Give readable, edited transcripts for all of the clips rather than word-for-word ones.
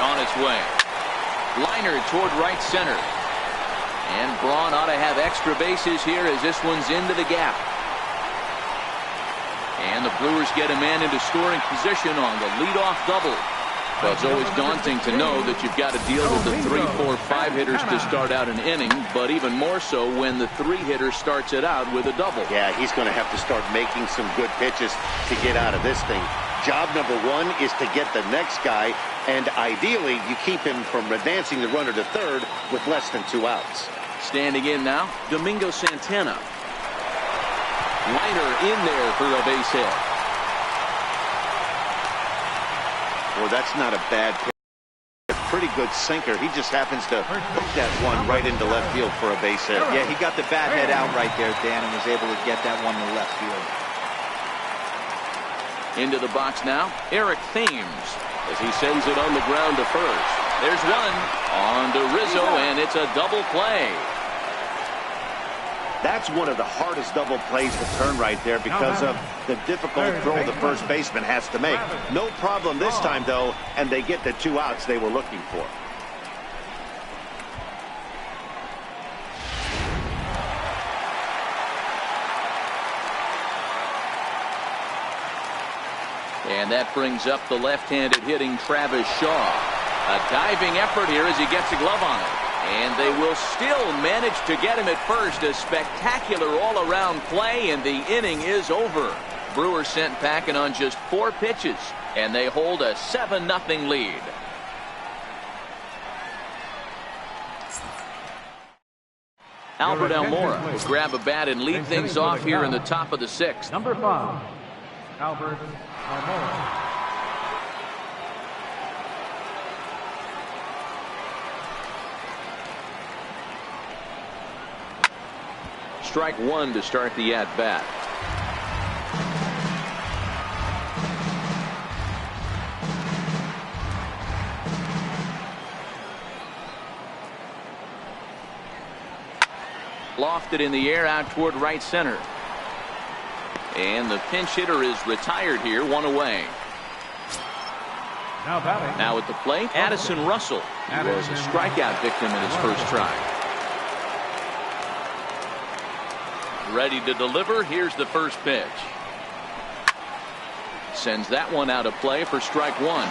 on its way. Liner toward right center. And Braun ought to have extra bases here as this one's into the gap. And the Brewers get a man into scoring position on the leadoff double. Well, it's always daunting to know that you've got to deal with the 3, 4, 5 hitters to start out an inning, but even more so when the 3 hitter starts it out with a double. Yeah, he's going to have to start making some good pitches to get out of this thing. Job number 1 is to get the next guy, and ideally you keep him from advancing the runner to third with less than 2 outs. Standing in now, Domingo Santana. Liner in there for a base hit. Well, that's not a bad pitch. A pretty good sinker. He just happens to hook that one right into left field for a base hit. Yeah, he got the bat head out right there, Dan, and was able to get that one to left field. Into the box now, Eric Thames, as he sends it on the ground to first. There's one on to Rizzo, and it's a double play. That's one of the hardest double plays to turn right there because of the difficult throw the first baseman has to make. No problem this time, though, and they get the 2 outs they were looking for. And that brings up the left-handed hitting Travis Shaw. A diving effort here as he gets a glove on it. And they will still manage to get him at first. A spectacular all-around play, and the inning is over. Brewers sent packing on just 4 pitches, and they hold a 7-0 lead. Albert Almora will grab a bat and lead things off here in the top of the 6th. Number 5, Albert Almora. Strike 1 to start the at-bat. Lofted in the air out toward right center. And the pinch hitter is retired here, 1 away. Now at the plate, Addison Russell. He was a strikeout victim in his first try. Ready to deliver. Here's the first pitch. Sends that one out of play for strike 1.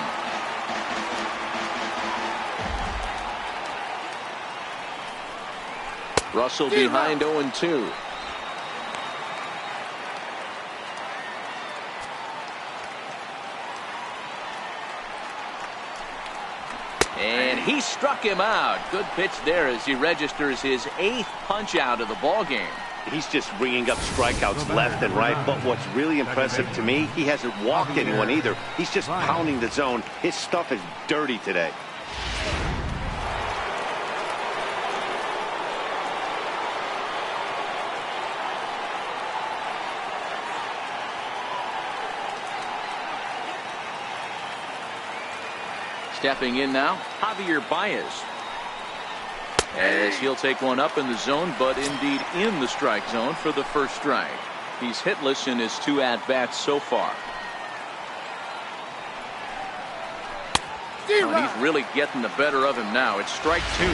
Russell behind 0-2. And he struck him out. Good pitch there as he registers his 8th punch out of the ball game. He's just ringing up strikeouts left and right, but what's really impressive to me, he hasn't walked anyone either. He's just pounding the zone. His stuff is dirty today. Stepping in now, Javier Baez. As he'll take one up in the zone, but indeed in the strike zone for the first strike. He's hitless in his 2 at-bats so far. Now he's really getting the better of him now. It's strike 2.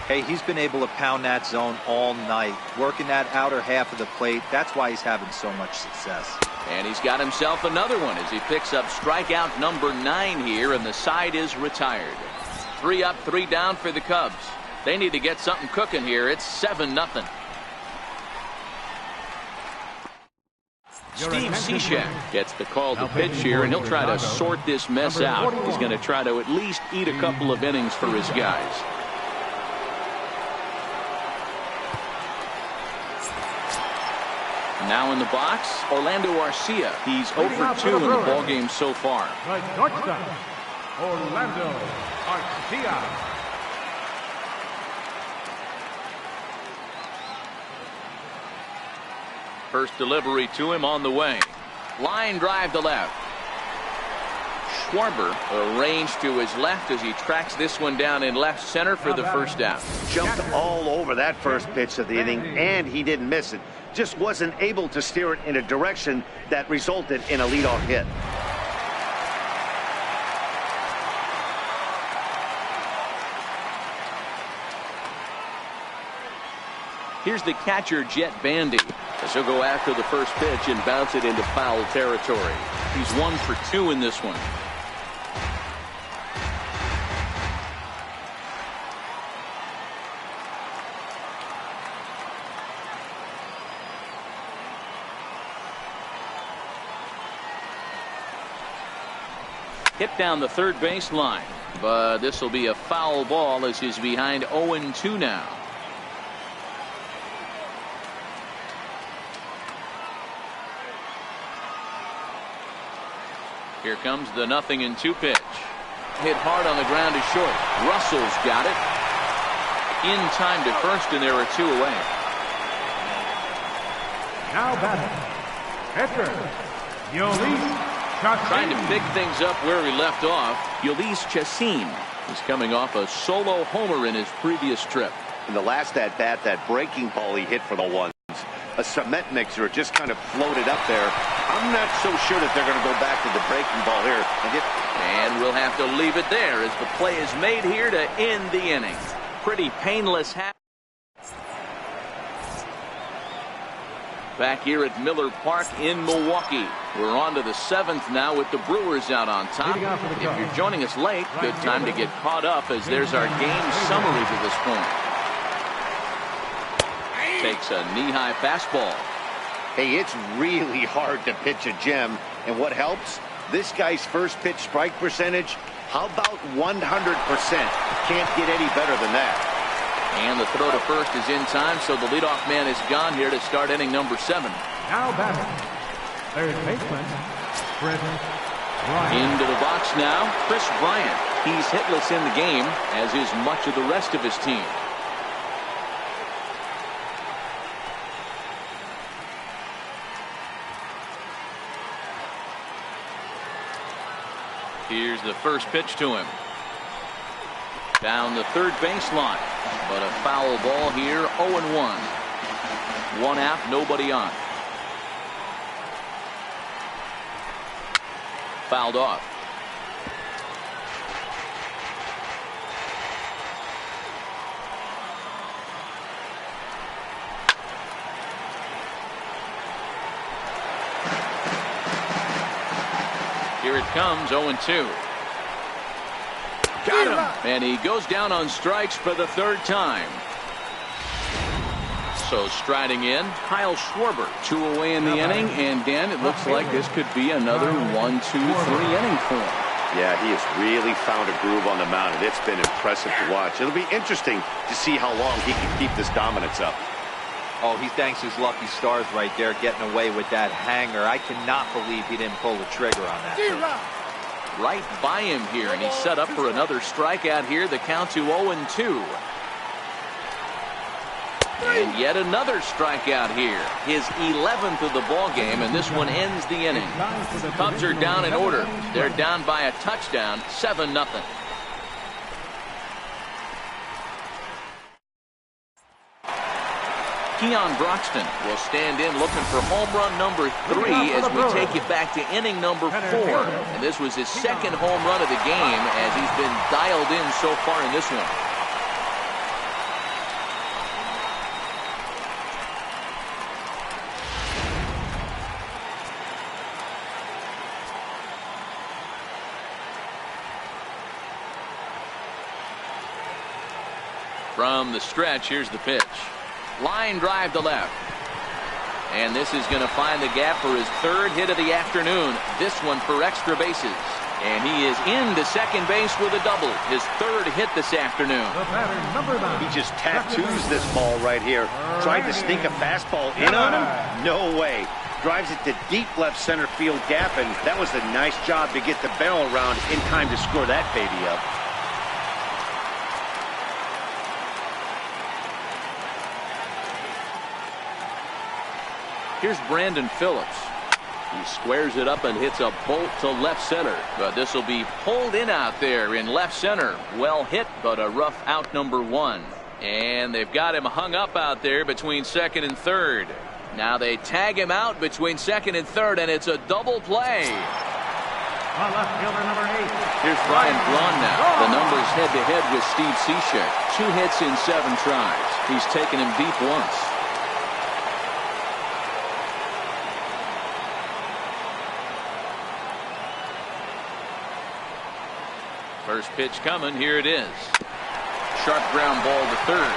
Hey, he's been able to pound that zone all night, working that outer half of the plate. That's why he's having so much success. And he's got himself another one as he picks up strikeout number 9 here, and the side is retired. 3 up, 3 down for the Cubs. They need to get something cooking here. It's 7-0. Steve Cishek gets the call to pitch here, and he'll try to sort this mess out. He's going to try to at least eat a couple of innings for his guys. Now in the box, Orlando Arcia. He's 0 for 2 in the ballgame so far. Orlando Arcia. First delivery to him on the way. Line drive to left. Schwarber arranged to his left as he tracks this one down in left center for the first down. Jumped all over that first pitch of the inning, and he didn't miss it. Just wasn't able to steer it in a direction that resulted in a leadoff hit. Here's the catcher, Jet Bandy. As he'll go after the first pitch and bounce it into foul territory. He's 1 for 2 in this one. Hit down the third baseline, but this will be a foul ball as he's behind 0-2 now. Here comes the 0-2 pitch. Hit hard on the ground to short. Russell's got it. In time to first, and there are 2 away. Now batting, pitcher, Yolis Chassin. Trying to pick things up where he left off. Yolis Chassin is coming off a solo homer in his previous trip. In the last at-bat, that breaking ball he hit for the ones. A cement mixer just kind of floated up there. I'm not so sure that they're going to go back to the breaking ball here. And we'll have to leave it there as the play is made here to end the inning. Pretty painless. Back here at Miller Park in Milwaukee. We're on to the 7th now with the Brewers out on top. If you're joining us late, good time to get caught up as there's our game summary to this point. Takes a knee-high fastball. Hey, it's really hard to pitch a gem. And what helps? This guy's first pitch strike percentage, how about 100%? Can't get any better than that. And the throw to first is in time, so the leadoff man is gone here to start inning number 7. Now batting, third baseman, Chris Bryant. Into the box now, Chris Bryant. He's hitless in the game, as is much of the rest of his team. Here's the first pitch to him. Down the third baseline, but a foul ball here, 0-1. 1 out, nobody on. Fouled off. Here it comes, 0-2. Got him. And he goes down on strikes for the 3rd time. So striding in, Kyle Schwarber. 2 away in the inning, and Dan, it looks like this could be another 1, 2, 3 inning for him. Yeah, he has really found a groove on the mound, and it's been impressive to watch. It'll be interesting to see how long he can keep this dominance up. Oh, he thanks his lucky stars right there, getting away with that hanger. I cannot believe he didn't pull the trigger on that. Right by him here, and he's set up for another strikeout here. The count to 0-2. And yet another strikeout here. His 11th of the ball game, and this one ends the inning. Cubs are down in order. They're down by a touchdown, 7-0. Keon Broxton will stand in looking for home run number 3 as we take it back to inning number 4. And this was his 2nd home run of the game as he's been dialed in so far in this one. From the stretch, here's the pitch. Line drive to left. And this is going to find the gap for his 3rd hit of the afternoon. This one for extra bases. And he is into second base with a double. His 3rd hit this afternoon. He just tattoos this ball right here. Tried to sneak a fastball in on him? No way. Drives it to deep left center field gap, and that was a nice job to get the barrel around in time to score that baby up. Here's Brandon Phillips. He squares it up and hits a bolt to left center. But this will be pulled in out there in left center. Well hit, but a rough out number 1. And they've got him hung up out there between 2nd and 3rd. Now they tag him out between 2nd and 3rd, and it's a double play. Left fielder number 8. Here's Brian Braun now. The numbers head-to-head with Steve Cishek. 2 hits in 7 tries. He's taken him deep once. First pitch coming. Here it is. Sharp ground ball to third.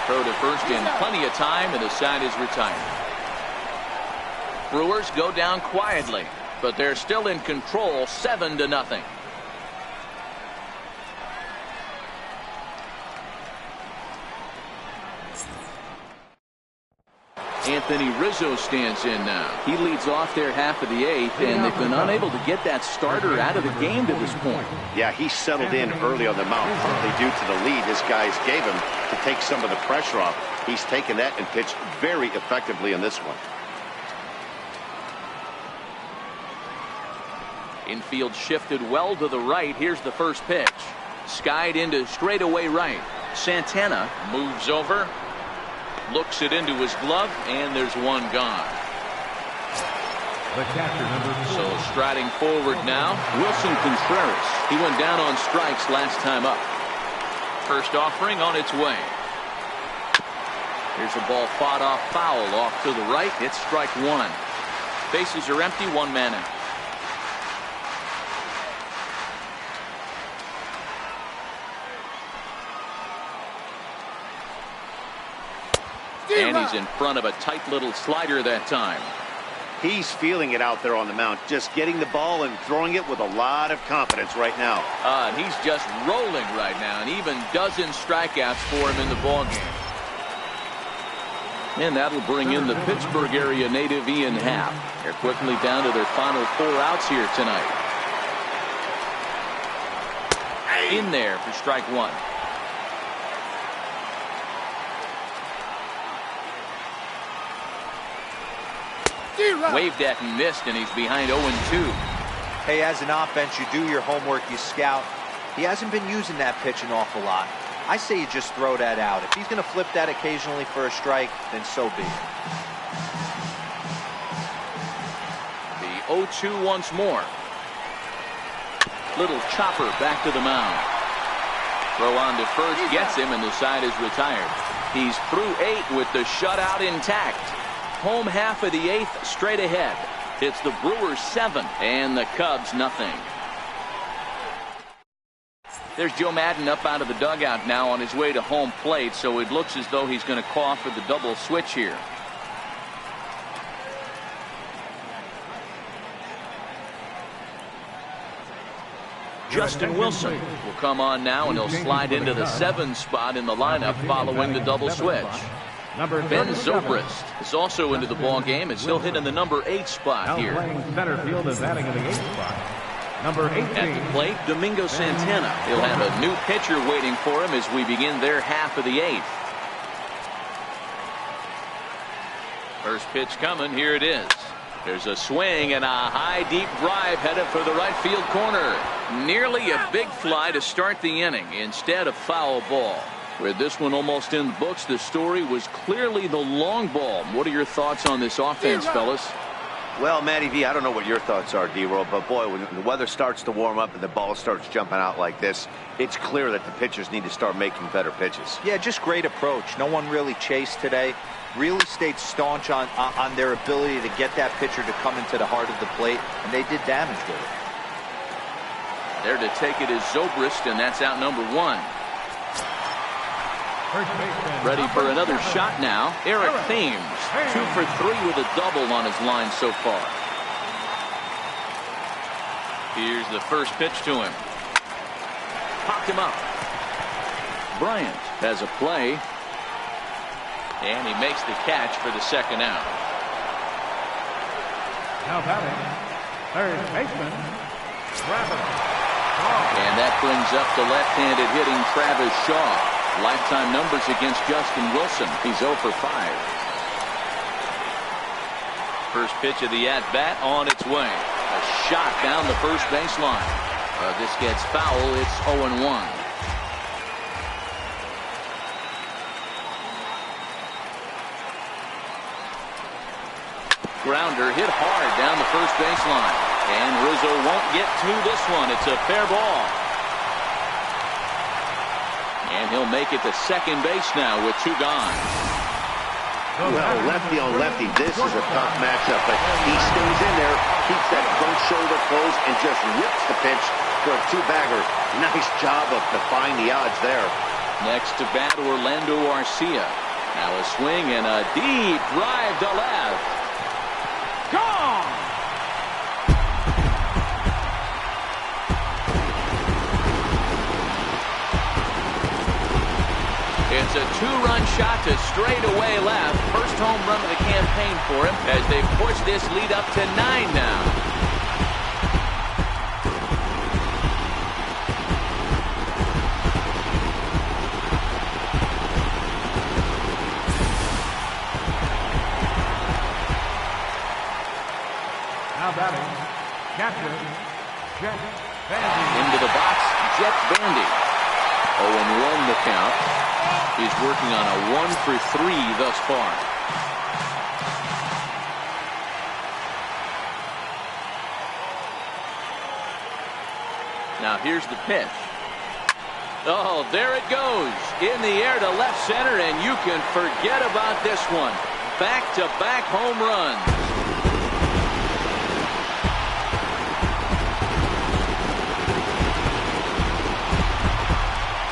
Throw to first in plenty of time, and the side is retired. Brewers go down quietly, but they're still in control, 7-0. Anthony Rizzo stands in now. He leads off their half of the eighth, and they've been unable to get that starter out of the game to this point. Yeah, he settled in early on the mound, partly due to the lead his guys gave him to take some of the pressure off. He's taken that and pitched very effectively in this one. Infield shifted well to the right. Here's the first pitch. Skied into straightaway right. Santana moves over. Looks it into his glove, and there's one gone. The catcher, number 4. So striding forward now, Wilson Contreras. He went down on strikes last time up. First offering on its way. Here's a ball fought off foul off to the right. It's strike one. Bases are empty, one man out. And he's in front of a tight little slider that time. He's feeling it out there on the mound, just getting the ball and throwing it with a lot of confidence right now. And he's just rolling right now, and even dozen strikeouts for him in the ballgame. And that'll bring in the Pittsburgh area native Ian Happ. They're quickly down to their final 4 outs here tonight. In there for strike one. Waved at and missed, and he's behind 0-2. Hey, as an offense, you do your homework, you scout. He hasn't been using that pitch an awful lot. I say you just throw that out. If he's going to flip that occasionally for a strike, then so be it. The 0-2 once more. Little chopper back to the mound. Throw on to first, gets him, and the side is retired. He's through 8 with the shutout intact. Home half of the 8th straight ahead. It's the Brewers 7 and the Cubs nothing. There's Joe Madden up out of the dugout now on his way to home plate, so it looks as though he's going to call for the double switch here. Justin Wilson will come on now, and he'll slide into the 7 spot in the lineup following the double switch. Ben Zobrist is also into the ball game as he'll hit in the number 8 spot here. Center field is batting in the 8th spot. Number 18. At the plate, Domingo Santana. He'll have a new pitcher waiting for him as we begin their half of the 8th. First pitch coming. Here it is. There's a swing and a high deep drive headed for the right field corner. Nearly a big fly to start the inning instead of foul ball. With this one almost in the books, the story was clearly the long ball. What are your thoughts on this offense, fellas? Well, Matty V, I don't know what your thoughts are, D-Roll, but boy, when the weather starts to warm up and the ball starts jumping out like this, it's clear that the pitchers need to start making better pitches. Yeah, just great approach. No one really chased today. Really stayed staunch on their ability to get that pitcher to come into the heart of the plate, and they did damage with it. There to take it is Zobrist, and that's out number 1. Ready for another shot now. Eric Thames, 2 for 3 with a double on his line so far. Here's the first pitch to him. Popped him up. Bryant has a play. And he makes the catch for the second out. Now batting, third baseman, Travis. And that brings up the left-handed hitting Travis Shaw. Lifetime numbers against Justin Wilson. He's 0 for 5. First pitch of the at-bat on its way. A shot down the first baseline. This gets foul. It's 0-1. Grounder hit hard down the first baseline. And Rizzo won't get to this one. It's a fair ball. And he'll make it to second base now with 2 gone. Well, lefty on lefty, this is a tough matchup, but he stays in there, keeps that front shoulder closed, and just rips the pitch for a two-bagger. Nice job of defying the odds there. Next to bat, Orlando Arcia. Now a swing and a deep drive to left. Gone! It's a two-run shot to straightaway left. First home run of the campaign for him as they push this lead up to 9 now. Now batting, catcher, Jet Bandy. Into the box, Jet Bandy. 0-1 the count. He's working on a 1 for 3 thus far. Now here's the pitch. Oh, there it goes. In the air to left center, and you can forget about this one. Back-to-back home runs.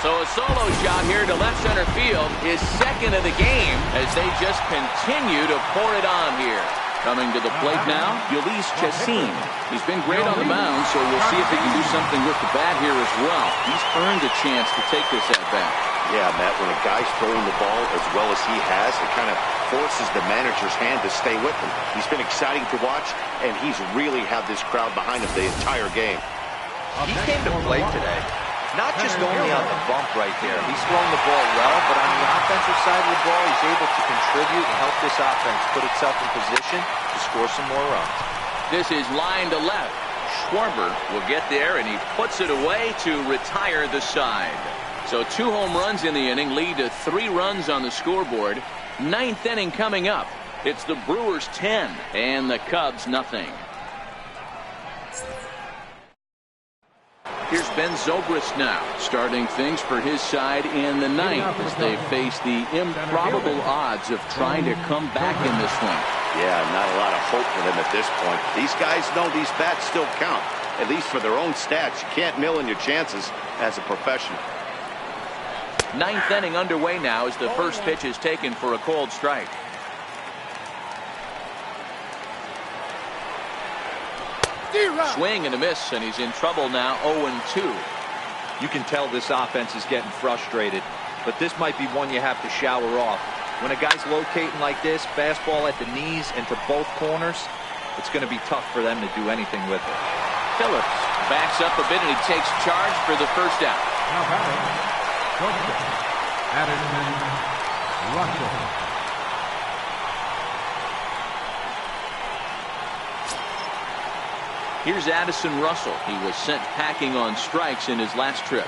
So a solo shot here to left center field is second of the game as they just continue to pour it on here. Coming to the plate now, Ulysses Chassin. He's been great on the mound, so we'll see if he can do something with the bat here as well. He's earned a chance to take this at bat. Yeah, Matt, when a guy's throwing the ball as well as he has, it kind of forces the manager's hand to stay with him. He's been exciting to watch, and he's really had this crowd behind him the entire game. He came to play today. Not just only on the bump right there. He's throwing the ball well, but on the offensive side of the ball, he's able to contribute and help this offense put itself in position to score some more runs. This is line to left. Schwarber will get there, and he puts it away to retire the side. So 2 home runs in the inning lead to 3 runs on the scoreboard. 9th inning coming up. It's the Brewers 10 and the Cubs nothing. Here's Ben Zobrist now, starting things for his side in the 9th as they face the improbable odds of trying to come back in this one. Yeah, not a lot of hope for them at this point. These guys know these bats still count, at least for their own stats. You can't mill in your chances as a professional. 9th inning underway now as the first pitch is taken for a called strike. Swing and a miss, and he's in trouble now. 0-2. You can tell this offense is getting frustrated, but this might be one you have to shower off. When a guy's locating like this, fastball at the knees and to both corners, it's going to be tough for them to do anything with it. Phillips backs up a bit, and he takes charge for the first out. Now batting, shortstop, Addison Russell. Here's Addison Russell. He was sent packing on strikes in his last trip.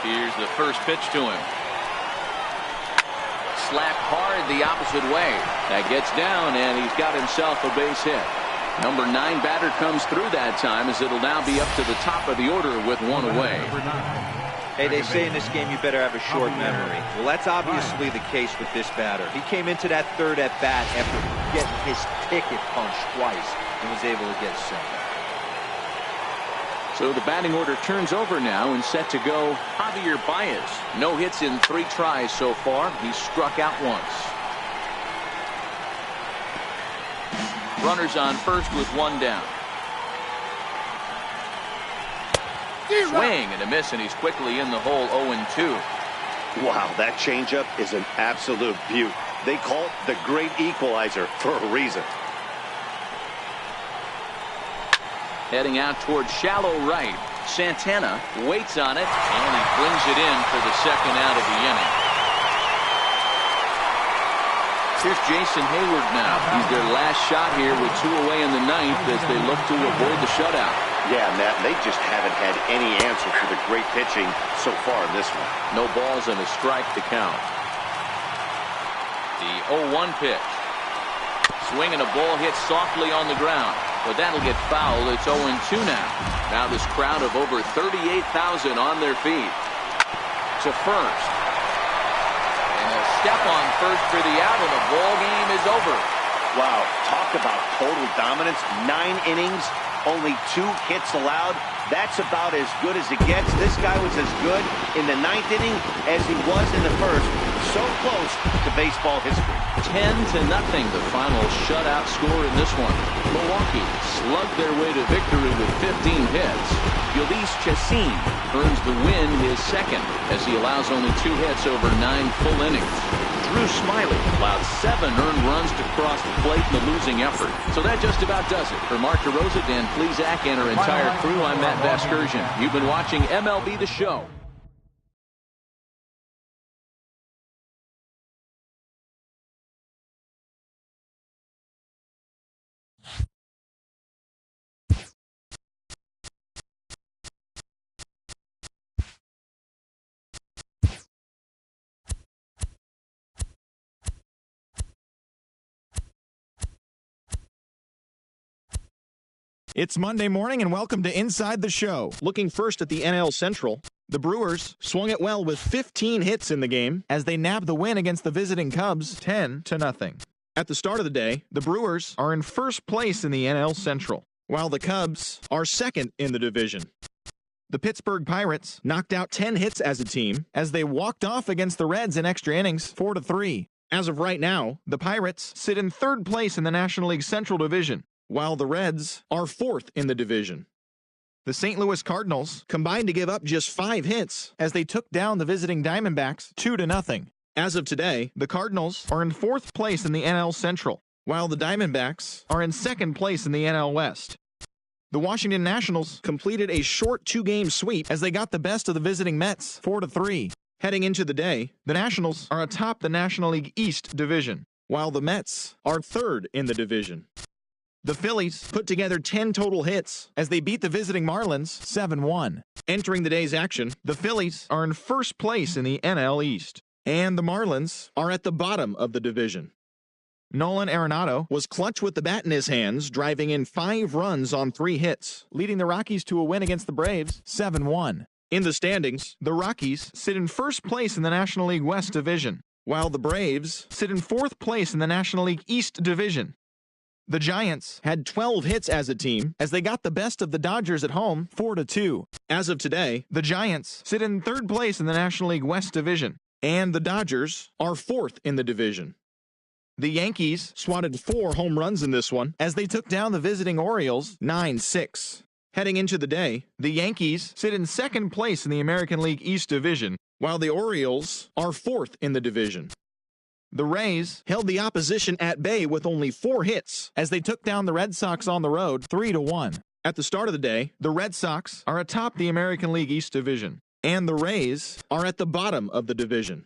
Here's the first pitch to him. Slapped hard the opposite way. That gets down, and he's got himself a base hit. Number 9 batter comes through that time as it'll now be up to the top of the order with 1 away. Hey, they say in this game you better have a short memory. Well, that's obviously the case with this batter. He came into that 3rd at bat after getting his ticket punched twice and was able to get simple. So the batting order turns over now and set to go Javier Baez. No hits in 3 tries so far. He's struck out once. Runners on first with 1 down. Swing and a miss, and he's quickly in the hole. 0-2. Wow, that changeup is an absolute beaut. They call it the great equalizer for a reason. Heading out towards shallow right. Santana waits on it, and he brings it in for the second out of the inning. Here's Jason Hayward now. He's their last shot here with 2 away in the 9th as they look to avoid the shutout. Yeah, Matt, they just haven't had any answer for the great pitching so far in this one. No balls and a strike to count. The 0-1 pitch. Swing and a ball hit softly on the ground. But that'll get fouled. It's 0-2 now. Now this crowd of over 38,000 on their feet. To first. And a step on first for the out, and the ball game is over. Wow, talk about total dominance. 9 innings, only 2 hits allowed. That's about as good as it gets. This guy was as good in the 9th inning as he was in the first. So close to baseball history. 10-0, the final shutout score in this one. Milwaukee slugged their way to victory with 15 hits. Ulysses Chassin earns the win, his second, as he allows only 2 hits over 9 full innings. Drew Smyly allowed 7 earned runs to cross the plate in the losing effort. So that just about does it. For Mark DeRosa, Dan Plesac, and our entire crew, I'm Matt Vasgersian. You've been watching MLB The Show. It's Monday morning and welcome to Inside the Show. Looking first at the NL Central, the Brewers swung it well with 15 hits in the game as they nabbed the win against the visiting Cubs 10-0. At the start of the day, the Brewers are in first place in the NL Central, while the Cubs are second in the division. The Pittsburgh Pirates knocked out 10 hits as a team as they walked off against the Reds in extra innings 4-3. As of right now, the Pirates sit in third place in the National League Central Division, while the Reds are fourth in the division. The St. Louis Cardinals combined to give up just 5 hits as they took down the visiting Diamondbacks 2-0. As of today, the Cardinals are in fourth place in the NL Central, while the Diamondbacks are in second place in the NL West. The Washington Nationals completed a short 2-game sweep as they got the best of the visiting Mets 4-3. Heading into the day, the Nationals are atop the National League East division, while the Mets are third in the division. The Phillies put together 10 total hits as they beat the visiting Marlins 7-1. Entering the day's action, the Phillies are in first place in the NL East, and the Marlins are at the bottom of the division. Nolan Arenado was clutch with the bat in his hands, driving in 5 runs on 3 hits, leading the Rockies to a win against the Braves 7-1. In the standings, the Rockies sit in first place in the National League West division, while the Braves sit in fourth place in the National League East division. The Giants had 12 hits as a team as they got the best of the Dodgers at home 4-2. As of today, the Giants sit in third place in the National League West division, and the Dodgers are fourth in the division. The Yankees swatted 4 home runs in this one as they took down the visiting Orioles 9-6. Heading into the day, the Yankees sit in second place in the American League East division, while the Orioles are fourth in the division. The Rays held the opposition at bay with only 4 hits as they took down the Red Sox on the road 3-1. At the start of the day, the Red Sox are atop the American League East division, and the Rays are at the bottom of the division.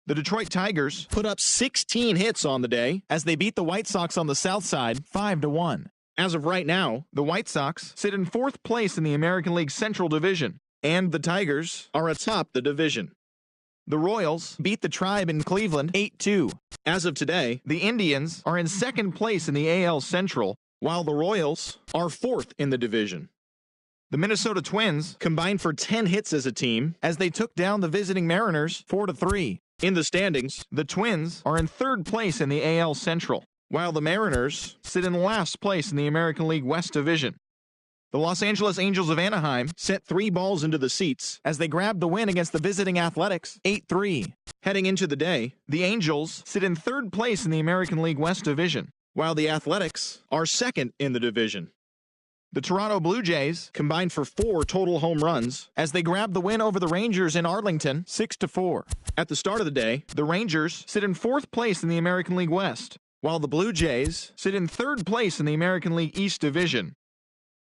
The Detroit Tigers put up 16 hits on the day as they beat the White Sox on the south side 5-1. As of right now, the White Sox sit in fourth place in the American League Central Division, and the Tigers are atop the division. The Royals beat the Tribe in Cleveland 8-2. As of today, the Indians are in second place in the AL Central, while the Royals are fourth in the division. The Minnesota Twins combined for 10 hits as a team as they took down the visiting Mariners 4-3. In the standings, the Twins are in third place in the AL Central, while the Mariners sit in last place in the American League West Division. The Los Angeles Angels of Anaheim sent 3 balls into the seats as they grabbed the win against the visiting Athletics 8-3. Heading into the day, the Angels sit in third place in the American League West Division, while the Athletics are second in the division. The Toronto Blue Jays combined for 4 total home runs as they grabbed the win over the Rangers in Arlington 6-4. At the start of the day, the Rangers sit in fourth place in the American League West, while the Blue Jays sit in third place in the American League East Division.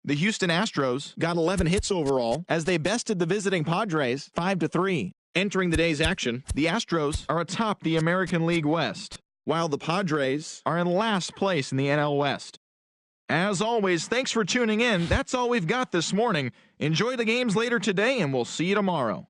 The Houston Astros got 11 hits overall as they bested the visiting Padres 5-3. Entering the day's action, the Astros are atop the American League West, while the Padres are in last place in the NL West. As always, thanks for tuning in. That's all we've got this morning. Enjoy the games later today, and we'll see you tomorrow.